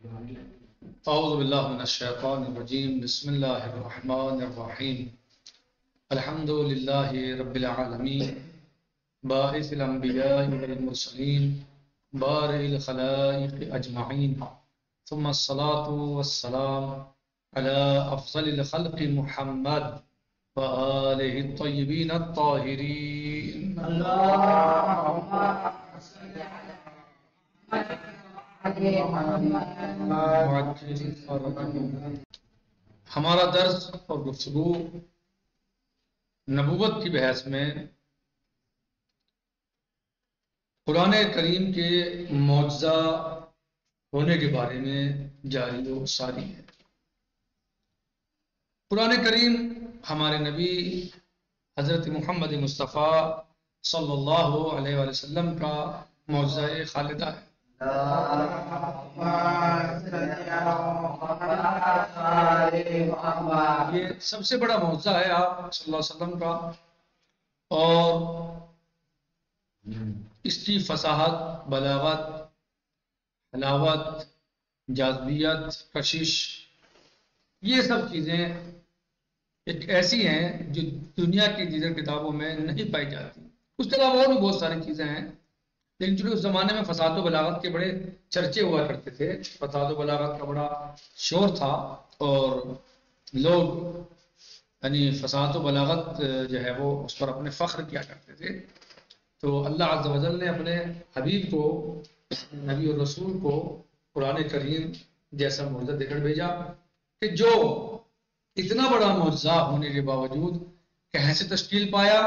اعوذ باللہ من الشیطان الرجیم بسم اللہ الرحمن الرحیم الحمد للہ رب العالمین باعث الانبیاء والمرسلین بارئ الخلائق اجمعین ثم الصلاة والسلام على افضل الخلق محمد وآلہ الطیبین الطاہرین ہمارا درس اور گفتگو نبوت کی بحث میں قرآن کریم کے معجزہ ہونے کے بارے میں جاری و ساری ہے۔ قرآن کریم ہمارے نبی حضرت محمد مصطفیٰ صلی اللہ علیہ وآلہ وسلم کا معجزہ خالدہ ہے۔ یہ سب سے بڑا معجزہ ہے آپ صلی اللہ علیہ وسلم کا، اور اس کی فصاحت، بلاغت، حلاوت، جاذبیت، کشش، یہ سب چیزیں ایک ایسی ہیں جو دنیا کی دیگر کتابوں میں نہیں پائی جاتی۔ اس کے علاوہ اور بھی بہت ساری چیزیں ہیں، لیکن چونکہ اس زمانے میں فصاحت و بلاغت کے بڑے چرچے ہوا کرتے تھے، فصاحت و بلاغت کا بڑا شور تھا، اور لوگ یعنی فصاحت و بلاغت جو ہے وہ اس پر اپنے فخر کیا کرتے تھے، تو اللہ عز و جل نے اپنے حبیب کو، نبی اور رسول کو قرآن کریم جیسا معجزہ دے کر بھیجا کہ جو اتنا بڑا معجزہ ہونے کے باوجود کہاں سے تشکیل پایا؟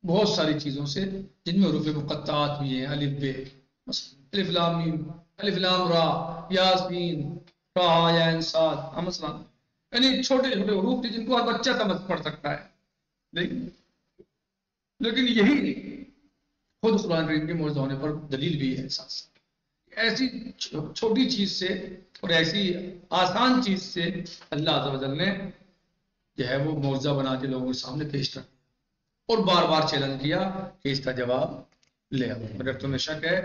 بہت ساری چیزوں سے، جن میں حروف مقطعات بھی ہیں، الف ب، الف لام میم، الف لام را، یاسین، طٰہٰ، یا صاد، مثلا یعنی چھوٹے چھوٹے حروف تھے جن کو ہر بچہ سمجھ پڑھ سکتا ہے، لیکن یہی خود قرآن کریم کے معجزہ ہونے پر دلیل بھی ہے۔ ساتھ ایسی چھوٹی چیز سے اور ایسی آسان چیز سے اللہ عز و جل نے جو ہے وہ معجزہ بنا کے لوگوں کے سامنے پیش کر دیا، اور بار بار چیلنج کیا کہ اس کا جواب لے آؤ، اگر تمہیں شک ہے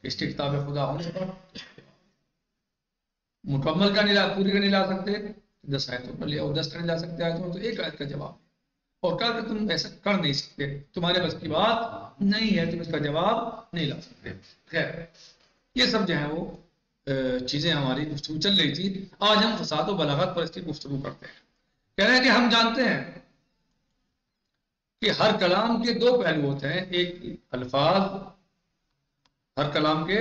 اس کی کتاب خدا ہونے پر مکمل کا نہیں لا، پوری کا نہیں لا سکتے 10 آیتوں پر لے آؤ، 10 کا نہیں لا سکتے آیتوں تو 1 آیت کا جواب، اور کہا کہ تم ایسا کر نہیں سکتے، تمہارے بس کی بات نہیں ہے، تم اس کا جواب نہیں لا سکتے۔ خیر، یہ سب جو ہیں وہ چیزیں ہماری گفتگو چل رہی تھی۔ آج ہم فصاحت و بلاغت پر اس کی گفتگو کرتے ہیں۔ کہہ رہے ہیں کہ ہم جانتے ہیں کہ ہر کلام کے 2 پہلو ہوتے ہیں، ایک الفاظ، ہر کلام کے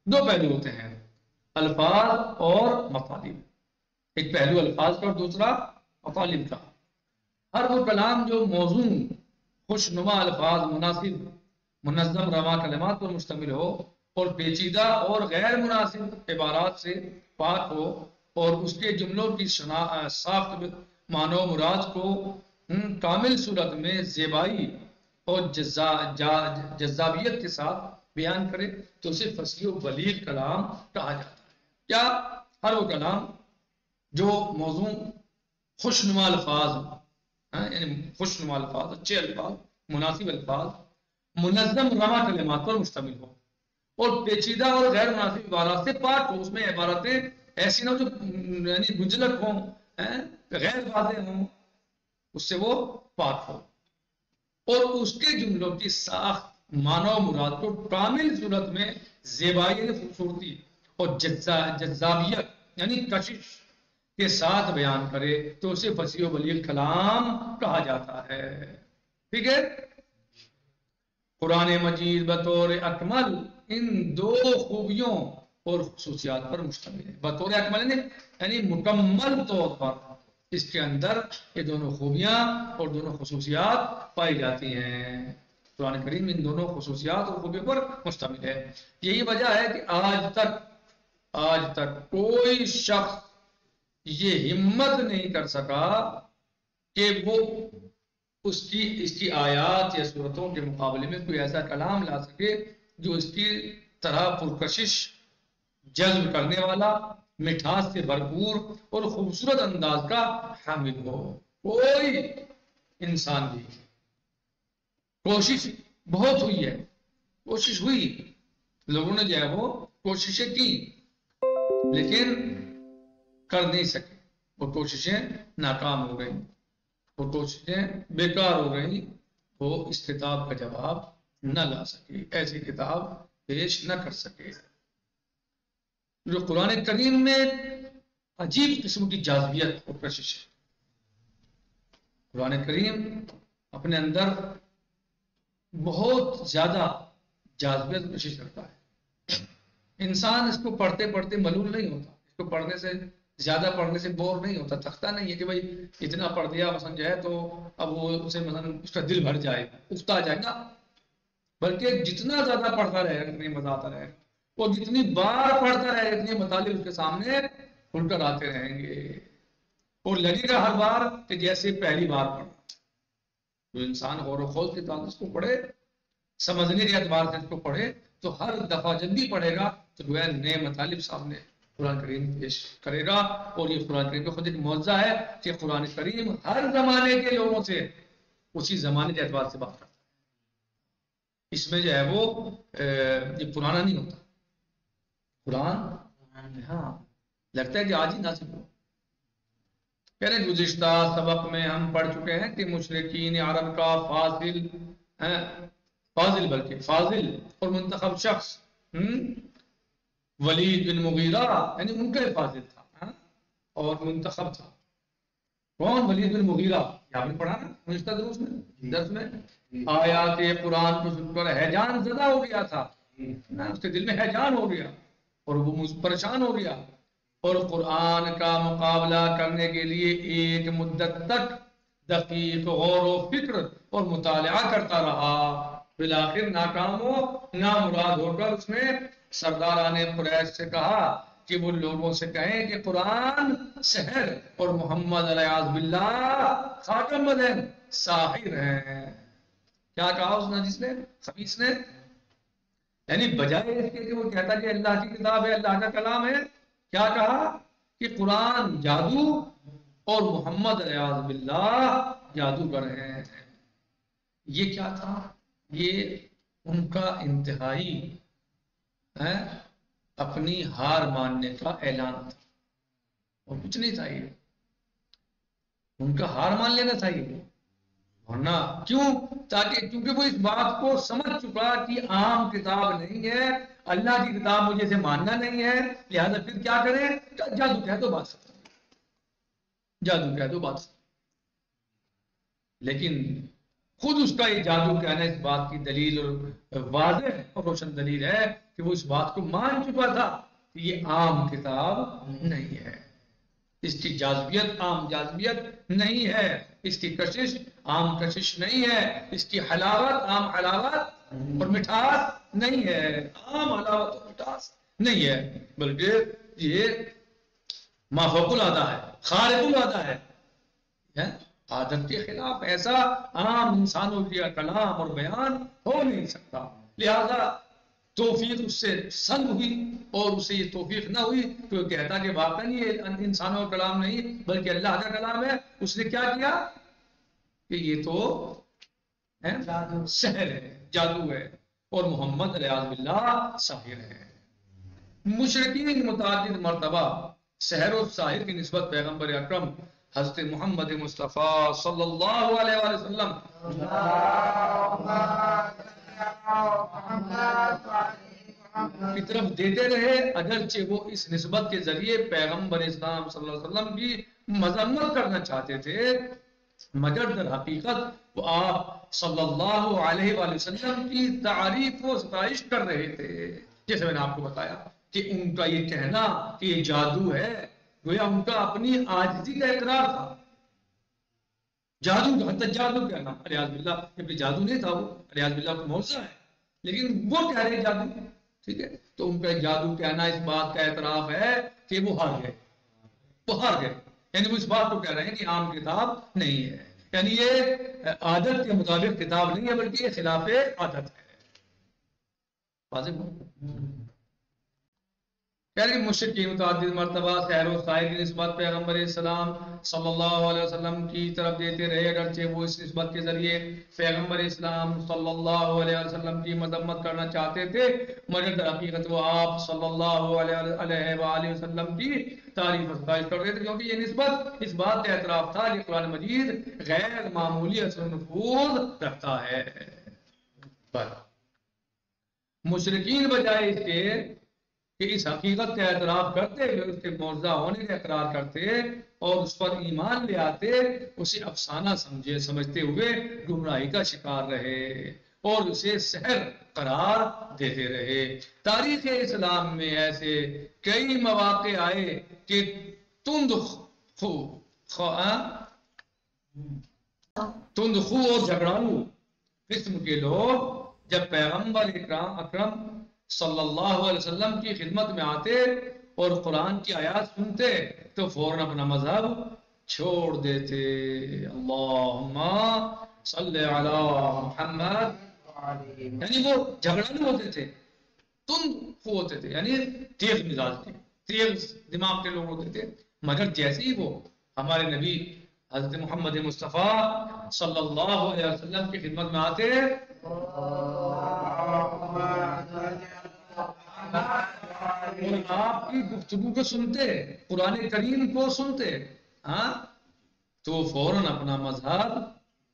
2 پہلو ہوتے ہیں، الفاظ اور مطالب، ایک پہلو الفاظ کا اور دوسرا مطالب کا۔ ہر وہ کلام جو موزون، خوشنما الفاظ، مناسب، منظم رواں کلمات پر مشتمل ہو، اور پیچیدہ اور غیر مناسب عبارات سے پاک ہو، اور اس کے جملوں کی ساخت معنی و مراد کو کامل صورت میں زیبائی اور جذابیت کے ساتھ بیان کرے تو اسے فصیح و بلیغ کلام کہا جاتا ہے۔ کیا؟ ہر وہ کلام جو موزون، خوشنما الفاظ، یعنی خوشنما الفاظ، اچھے الفاظ، مناسب الفاظ، منظم رواں کلمات پر مشتمل ہو، اور پیچیدہ اور غیر مناسب عبارات سے پاک ہو، اس میں عبارتیں ایسی نہ ہو جو یعنی گنجلک ہوں، غیر واضح ہوں، اس سے وہ پاک ہو، اور اس کے جملوں کی ساخت، معنی و مراد کو کامل صورت میں زیبائی یعنی خوبصورتی اور جذابیت یعنی کشش کے ساتھ بیان کرے تو اسے فصیح و بلیغ کلام کہا جاتا ہے۔ ٹھیک ہے؟ قرآن مجید بطور اکمل ان 2 خوبیوں اور خصوصیات پر مشتمل ہے۔ بطور اکمل یعنی مکمل طور پر اس کے اندر یہ دونوں خوبیاں اور دونوں خصوصیات پائی جاتی ہیں۔ قرآن کریم ان دونوں خصوصیات اور خوبیوں پر مشتمل ہے۔ یہی وجہ ہے کہ آج تک کوئی شخص یہ ہمت نہیں کر سکا کہ وہ اس کی آیات یا صورتوں کے مقابلے میں کوئی ایسا کلام لا سکے جو اس کی طرح پرکشش، جذب کرنے والا، مٹھاس سے بھرپور اور خوبصورت انداز کا حامل ہو۔ کوئی انسان بھی، کوشش بہت ہوئی ہے، کوشش ہوئی، لوگوں نے جو ہے وہ کوششیں کی، لیکن کر نہیں سکے، وہ کوششیں ناکام ہو گئیں، وہ کوششیں بیکار ہو گئیں، وہ اس کتاب کا جواب نہ لا سکے، ایسی کتاب پیش نہ کر سکے۔ جو قرآن کریم میں عجیب قسم کی جاذبیت اور کشش ہے، قرآن کریم اپنے اندر بہت زیادہ جاذبیت اور کشش رکھتا ہے۔ انسان اس کو پڑھتے پڑھتے ملول نہیں ہوتا، اس کو پڑھنے سے زیادہ پڑھنے سے بور نہیں ہوتا، تھکتا نہیں ہے کہ بھائی اتنا پڑھ دیا مثلا جو ہے تو اب وہ اسے مثلا اس کا دل بھر جائے، اکتا جائے گا، بلکہ جتنا زیادہ پڑھتا رہے گا اتنی مزہ آتا رہے گا، اور جتنی بار پڑھتا رہے گا اتنے مطالب اس کے سامنے کھل کر آتے رہیں گے، اور لگے گا ہر بار کہ جیسے پہلی بار پڑھا۔ جو انسان غور و خوض کے ساتھ اس کو پڑھے، سمجھنے کے اعتبار سے اس کو پڑھے، تو ہر دفعہ جب بھی پڑھے گا تو جو ہے نئے مطالب سامنے قرآن کریم پیش کرے گا۔ اور یہ قرآن کریم کا خود ایک معجزہ ہے کہ قرآن کریم ہر زمانے کے لوگوں سے اسی زمانے کے اعتبار سے بات کرتا ہے۔ اس میں جو ہے وہ یہ پرانا نہیں ہوتا قرآن، ہاں لگتا ہے کہ آج ہی نازل ہوا۔ کہہ رہے گزشتہ سبق میں ہم پڑھ چکے ہیں کہ مشرکین عرب کا فاضل اور منتخب شخص ولید بن مغیرہ، یعنی ان کا فاضل تھا اور منتخب تھا۔ کون؟ ولید بن مغیرہ، یہ آپ نے پڑھا نا گزشتہ درس میں، آیات قرآن کو سن کر ہیجان زدہ ہو گیا تھا، اس کے دل میں ہیجان ہو گیا اور وہ پریشان ہو گیا، اور قرآن کا مقابلہ کرنے کے لیے ایک مدت تک دقیق غور و فکر اور مطالعہ کرتا رہا۔ بالآخر ناکام و نامراد ہو کر اس نے سرداران قریش سے کہا کہ وہ لوگوں سے کہیں کہ قرآن سحر اور محمد علیہ باللہ خاتم الانبیاء ساحر ہیں۔ کیا کہا اس نے، جس نے خبیث نے، یعنی بجائے اس کے کہ وہ کہتا کہ اللہ کی کتاب ہے، اللہ کا کلام ہے، کیا کہا کہ قرآن جادو اور محمد علیہ باللہ جادوگر ہیں۔ یہ کیا تھا؟ یہ ان کا انتہائی اپنی ہار ماننے کا اعلان تھا، اور کچھ نہیں تھا، یہ ان کا ہار مان لینا تھا یہ، ورنہ کیوں؟ تاکہ کیونکہ وہ اس بات کو سمجھ چکا کہ عام کتاب نہیں ہے، اللہ کی کتاب مجھے اسے ماننا نہیں ہے، لہذا پھر کیا کریں؟ جادو کہہ دو بات ختم، جادو کہہ دو بات ختم۔ لیکن خود اس کا یہ جادو کہنا اس بات کی دلیل اور واضح اور روشن دلیل ہے کہ وہ اس بات کو مان چکا تھا کہ یہ عام کتاب نہیں ہے، اس کی جاذبیت عام جاذبیت نہیں ہے، اس کی کشش عام کشش نہیں ہے، اس کی حلاوت عام حلاوت اور مٹھاس نہیں ہے، عام حلاوت اور مٹھاس نہیں ہے، بلکہ یہ مافوق العادہ ہے، خارق العادہ ہے، عادت کے خلاف ایسا عام انسانوں کا کلام اور بیان ہو نہیں سکتا، لہذا توفیق اس سے سلب ہوئی، اور اسے یہ توفیق نہ ہوئی کہ وہ کہتا کہ واقعی یہ انسانوں کا کلام نہیں بلکہ اللہ کا کلام ہے۔ اس نے کیا کیا کہ یہ تو سحر ہے، جادو ہے، اور محمد علیہ باللہ ساحر ہے۔ مشرکین متعدد مرتبہ سحر و ساحر کی نسبت پیغمبر اکرم حضرت محمد مصطفیٰ صلی اللہ علیہ وآلہ وسلم کی طرف دیتے رہے، اگرچہ وہ اس نسبت کے ذریعے پیغمبر اسلام صلی اللہ علیہ وسلم کی مذمت کرنا چاہتے تھے، مگر در حقیقت وہ آپ صلی اللہ علیہ وآلہ وسلم کی تعریف و ستائش کر رہے تھے۔ جیسے میں نے آپ کو بتایا کہ ان کا یہ کہنا کہ یہ جادو ہے، گویا ان کا اپنی عاجزی کا اقرار تھا۔ جادو حتی جادو کہنا، علیہ باللہ، کیونکہ جادو نہیں تھا، وہ علیہ باللہ کو معجزہ ہے، لیکن وہ کہہ رہے جادو، ٹھیک ہے، تو ان کا جادو کہنا اس بات کا اعتراف ہے کہ وہ ہار گئے، وہ ہار گئے، یعنی وہ اس بات کو کہہ رہے ہیں کہ عام کتاب نہیں ہے، یعنی یہ عادت کے مطابق کتاب نہیں ہے بلکہ یہ خلاف عادت ہے۔ واضح؟ یعنی مشرکین متعدد مرتبہ خیر و خیر کی نسبت پیغمبر اسلام صلی اللہ علیہ وسلم کی طرف دیتے رہے، اگرچہ وہ اس نسبت کے ذریعے پیغمبر اسلام صلی اللہ علیہ وسلم کی مذمت کرنا چاہتے تھے، مگر در حقیقت وہ آپ صلی اللہ علیہ وآلہ وسلم کی تعریف و ستائش کرتے تھے، کیونکہ یہ نسبت اس بات کا اعتراف تھا کہ قرآن مجید غیر معمولی اثر و نفوذ رکھتا ہے۔ مشرکین بجائے اس کے کہ اس حقیقت کا اعتراف کرتے ہوئے اس کے معجزہ ہونے کا اقرار کرتے اور اس پر ایمان لے آتے، اسے افسانہ سمجھتے ہوئے گمراہی کا شکار رہے اور اسے سحر قرار دیتے رہے۔ تاریخ اسلام میں ایسے کئی مواقع آئے کہ تند خو اور جھگڑالو قسم کے لوگ جب پیغمبر اکرم صلی اللہ علیہ وسلم کی خدمت میں آتے اور قرآن کی آیات سنتے تو فوراً اپنا مذہب چھوڑ دیتے۔ اللہم صلی علی محمد، یعنی وہ جھگڑالو ہوتے تھے، تند خو ہوتے تھے، یعنی تیز مزاج کے، تیز دماغ کے لوگ ہوتے تھے، مگر جیسے ہی وہ ہمارے نبی حضرت محمد مصطفیٰ صلی اللہ علیہ وسلم کی خدمت میں آتے آپ کی گفتگو کو سنتے، قرآن کریم کو سنتے، تو فوراً اپنا مذہب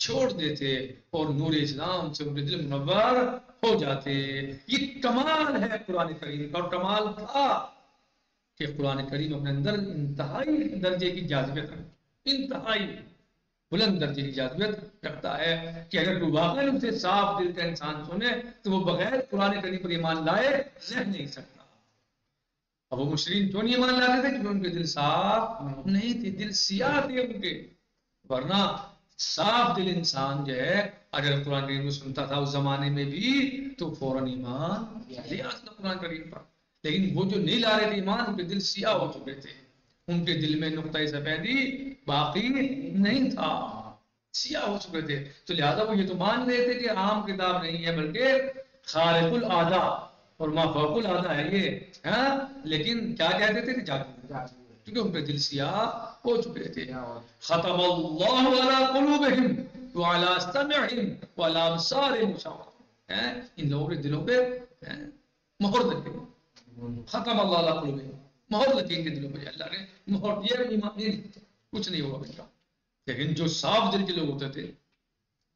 چھوڑ دیتے اور نور اسلام سے ان کے دل منور ہو جاتے۔ یہ کمال ہے قرآن کریم کا، اور کمال تھا کہ قرآن کریم اپنے اندر انتہائی درجے کی جاذبیت رکھتا ہے، انتہائی بلند درجے کی جاذبیت رکھتا ہے کہ اگر کوئی واقعی اسے صاف دل کا انسان سنے تو وہ بغیر قرآن کریم پر ایمان لائے رہ نہیں سکتا۔ اب وہ مشرکین کیوں نہیں ایمان لاتے تھے؟ کیونکہ ان کے دل صاف نہیں تھے، دل سیاہ تھے ان کے، ورنہ صاف دل انسان جو ہے اگر قرآن کریم کو سنتا تھا اس زمانے میں بھی تو فوراً ایمان لے آتا قرآن کریم پر، لیکن وہ جو نہیں لا رہے تھے ایمان، ان کے دل سیاہ ہو چکے تھے، ان کے دل میں نقطۂ سفیدی باقی نہیں تھا، سیاہ ہو چکے تھے، تو لہذا وہ یہ تو مان رہے تھے کہ عام کتاب نہیں ہے بلکہ خارق العادہ اور ما فوق العادہ ہے یہ، لیکن کیا کہتے تھے کہ جادو، کیونکہ ان کے دل سیاہ ہو چکے تھے۔ ختم اللہ علی قلوبہم وعلی سمعہم وعلی ابصارہم غشاوۃ، ان لوگوں کے دلوں پہ مہر لگے، ختم اللہ علی قلوبہم، مہر لگی ان کے دلوں پہ، اللہ نے مہر دیا، ایمان کچھ نہیں ہوگا ان کا۔ لیکن جو صاف دل کے لوگ ہوتے تھے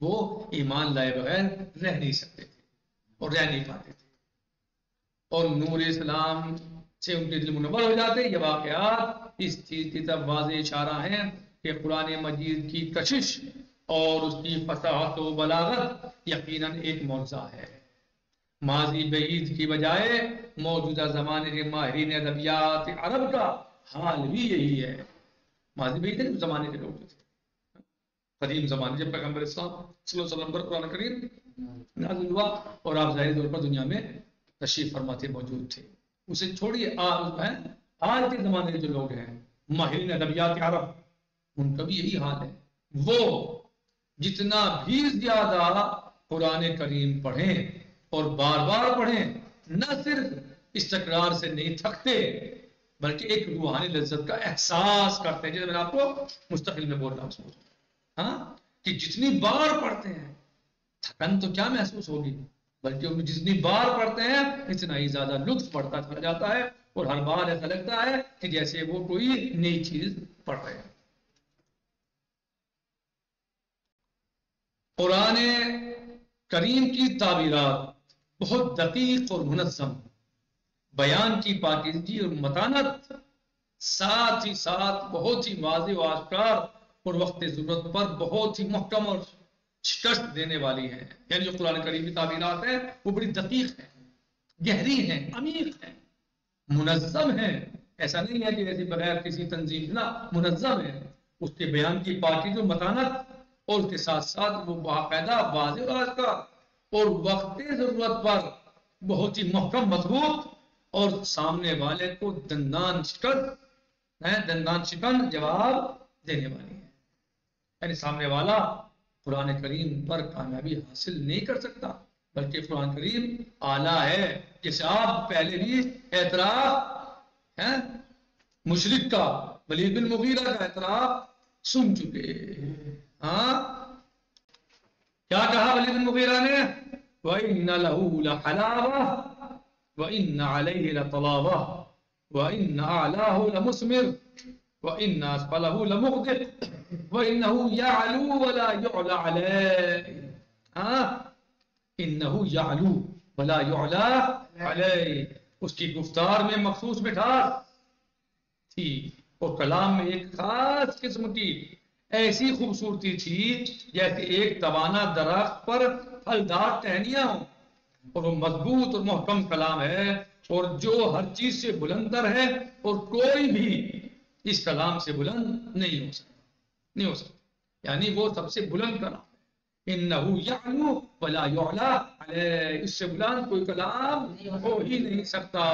وہ ایمان لائے بغیر رہ نہیں سکتے تھے اور رہ نہیں پاتے تھے، اور نور اسلام سے ان کے دل منور ہو جاتے۔ یہ واقعات اس چیز کی طرف واضح اشارہ ہیں کہ قرآن مجید کی کشش اور اس کی فصاحت و بلاغت یقیناً ایک معجزہ ہے۔ ماضی بعید کی بجائے موجودہ زمانے کے ماہرین ادبیات عرب کا حال بھی یہی ہے۔ ماضی بعید ہے، اس زمانے کے لوگ تھے، قدیم زمانے جب پیغمبر اسلام صلی اللہ علیہ وسلم پر قرآن کریم نازل ہوا اور آپ ظاہری طور پر دنیا میں تشریف فرما تھے، موجود تھے، اسے چھوڑیے آج کے زمانے کے جو لوگ ہیں ماہرین ادبیات عرب، ان کا بھی یہی حال ہے۔ وہ جتنا بھی زیادہ قرآن کریم پڑھیں اور بار بار پڑھیں، نہ صرف اس تکرار سے نہیں تھکتے بلکہ ایک روحانی لذت کا احساس کرتے ہیں، جیسے میں نے آپ کو مستقل میں بول رہا ہوں کہ جتنی بار پڑھتے ہیں تھکن تو کیا محسوس ہوگی، بلکہ ان جتنی بار پڑھتے ہیں اتنا ہی زیادہ لطف بڑھتا چلا جاتا ہے اور ہر بار ایسا لگتا ہے کہ جیسے وہ کوئی نئی چیز پڑھ رہے ہیں۔ قرآن کریم کی تعبیرات بہت دقیق اور منظم، بیان کی پاکیزگی اور متانت، ساتھ ہی ساتھ بہت ہی واضح و آشکار اور وقت ضرورت پر بہت ہی محکم اور شکست دینے والی ہیں۔ یعنی جو قرآن کریم کی تعبیرات ہیں وہ بڑی دقیق ہیں، گہری ہیں، عمیق ہیں، منظم ہیں، ایسا نہیں ہے کہ ایسی بغیر کسی تنظیم، نہ منظم ہے۔ اس کے بیان کی پاکیزگی اور متانت اور اس کے ساتھ ساتھ وہ باقاعدہ واضح و آشکار اور وقت ضرورت پر بہت ہی محکم مضبوط اور سامنے والے کو دندان شکن جواب دینے والی ہے۔ یعنی سامنے والا قرآن کریم پر کامیابی حاصل نہیں کر سکتا، بلکہ قرآن کریم اعلیٰ ہے، جیسے آپ پہلے بھی اعتراف ہیں مشرک کا ولید بن مغیرہ کا اعتراف سن چکے. ہاں کیا کہا ولید بن مغیرہ نے؟ وَإِنَّ لَهُ لَحَلَاوَةً وَإِنَّ عَلَيْهِ لَطَلَاوَةً وَإِنَّ أَعْلَاهُ لَمُثْمِرٌ وَإِنَّ أَسْفَلَهُ لَمُغْدِقٌ وَإِنَّهُ يَعْلُو وَلَا يُعْلَى عَلَيْهِ. انہو یعلو ولا یعلا علیہ. اس کی گفتار میں مخصوص مٹھاس تھی اور کلام میں ایک خاص قسم کی ایسی خوبصورتی تھی جیسے ایک توانا درخت پر پھلدار ٹہنیاں ہوں. اور وہ مضبوط اور محکم کلام ہے اور جو ہر چیز سے بلندر ہے اور کوئی بھی اس کلام سے بلند نہیں ہو سکتا. یعنی وہ سب سے بلند کلام. انہو یعلو ولا یعلا علیہ. اس سے بلند کوئی کلام ہو ہی نہیں سکتا.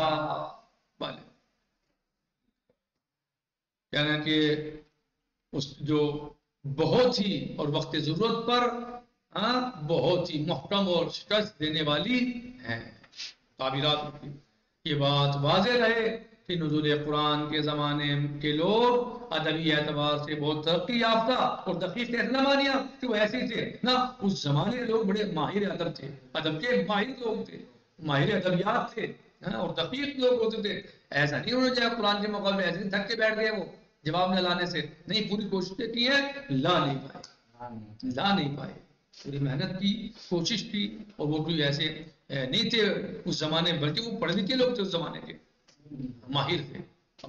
یعنی کہ اس جو بہت ہی اور وقت ضرورت پر بہت ہی محکم اور شکست دینے والی ہے. تعبیرات کی یہ بات واضح رہے کہ نزول قرآن کے زمانے کے لوگ ادبی اعتبار سے بہت ترقی یافتہ اور دقیق نہ مانیا کہ وہ ایسے تھے نہ. اس زمانے کے لوگ بڑے ماہر ادب تھے, ادب کے ماہر لوگ تھے, ماہر ادبیات تھے اور دقیق لوگ ہوتے تھے. ایسا نہیں ہونا چاہیے قرآن کے مقابلے ایسے نہیں تھک کے بیٹھ گئے وہ جواب نہ لانے سے. نہیں, پوری کوشش کی ہے, لا نہیں پائے. پوری محنت کی, کوشش کی. اور وہ کوئی ایسے نہیں تھے اس زمانے میں, بلکہ وہ پڑھے لکھے لوگ تھے اس زمانے کے, ماہر تھے,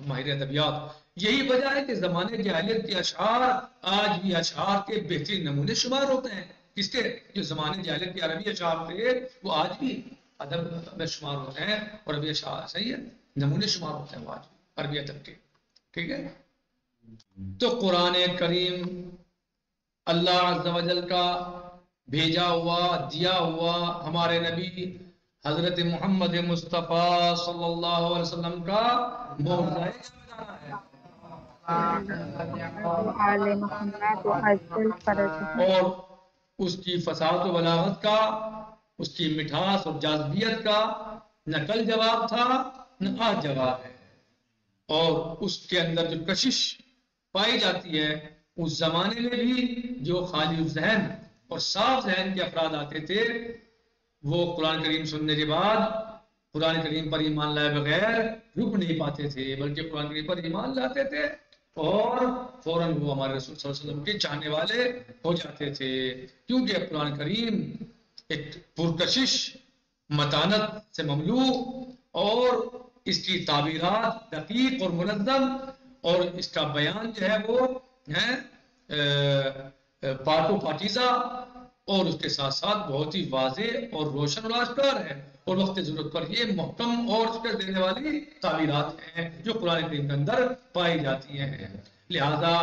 ماہر ادبیات. یہی وجہ ہے کہ زمانے جاہلیت کے اشعار آج بھی اشعار کے بہترین نمونے شمار ہوتے ہیں. کس کے؟ جو زمانے جاہلیت کے عربی اشعار تھے وہ آج بھی ادب میں شمار ہوتے ہیں. اور عربی اشعار صحیح ہے, نمونے شمار ہوتے ہیں وہ آج بھی عربی ادب کے. ٹھیک ہے. تو قرآن کریم اللہ عز و جل کا بھیجا ہوا, دیا ہوا ہمارے نبی حضرت محمد مصطفیٰ صلی اللہ علیہ وسلم کا معجزہ ہے. اور اس کی فصاحت و بلاغت کا, اس کی مٹھاس اور جاذبیت کا نہ کل جواب تھا نہ آج جواب ہے. اور اس کے اندر جو کشش پائی جاتی ہے اس زمانے میں بھی جو خالی ذہن اور صاف ذہن کے افراد آتے تھے وہ قرآن کریم سننے کے بعد قرآن کریم پر ایمان لائے بغیر رک نہیں پاتے تھے, بلکہ قرآن کریم پر ایمان لاتے تھے اور فوراً وہ ہمارے رسول صلی اللہ علیہ وسلم کے چاہنے والے ہو جاتے تھے. کیونکہ قرآن کریم ایک پرکشش متانت سے مملوء اور اس کی تعبیرات دقیق اور منظم اور اس کا بیان جو ہے وہ پاک و پاکیزہ اور اس کے ساتھ ساتھ بہت ہی واضح اور روشن اور آشکار ہے. اور وقت ضرورت پر یہ محکم اور شکست دینے والی تعبیرات ہیں جو قرآن کریم کے اندر پائی جاتی ہیں. لہذا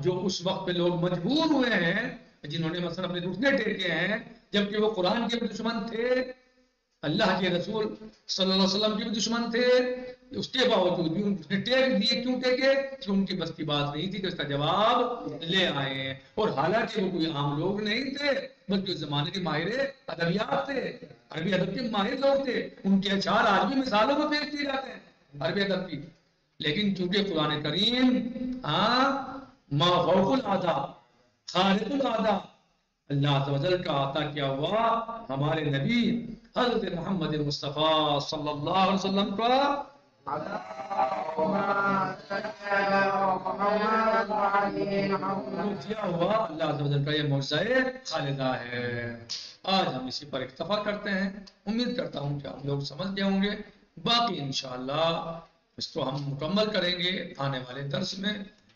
جو اس وقت پہ لوگ مجبور ہوئے ہیں جنہوں نے مثلا اپنے گھٹنے ٹیکے ہیں جبکہ وہ قرآن کے بھی دشمن تھے, اللہ کے رسول صلی اللہ علیہ وسلم کے بھی دشمن تھے, اس کے باوجود بھی ان نے ٹیک دیے. کیوں ٹیکے؟ کہ ان کی بس کی بات نہیں تھی کہ اس کا جواب لے آئے. اور حالانکہ وہ کوئی عام لوگ نہیں تھے بلکہ اس زمانے کے ماہر ادبیات تھے, عربی ادب کے ماہر لوگ تھے. ان کے اشعار آج بھی مثالوں میں پیش کیے جاتے ہیں عربی ادب کی. لیکن چونکہ قرآن کریم ما فوق العاده خارق العاده اللہ عز و جل کا عطا کیا ہوا ہمارے نبی حضرت محمد مصطفیٰ صلی اللہ علیہ وسلم کا دیا ہوا اللہ عز و جل کا یہ معجزہ خالدہ ہے. آج ہم اسی پر اکتفا کرتے ہیں. امید کرتا ہوں کہ آپ لوگ سمجھ گئے ہوں گے. باقی انشاءاللہ اس کو ہم مکمل کریں گے آنے والے درس میں.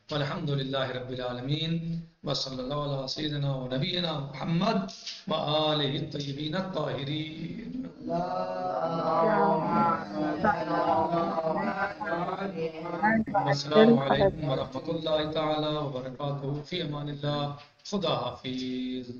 والحمد للہ رب العالمین وصلی اللہ علیہ سیدنا و نبینا محمد وآلہ الطیبین الطاہرین. السلام علیکم ورحمۃ اللہ تعالی وبرکاتہ. فی امان اللہ. خدا حافظ.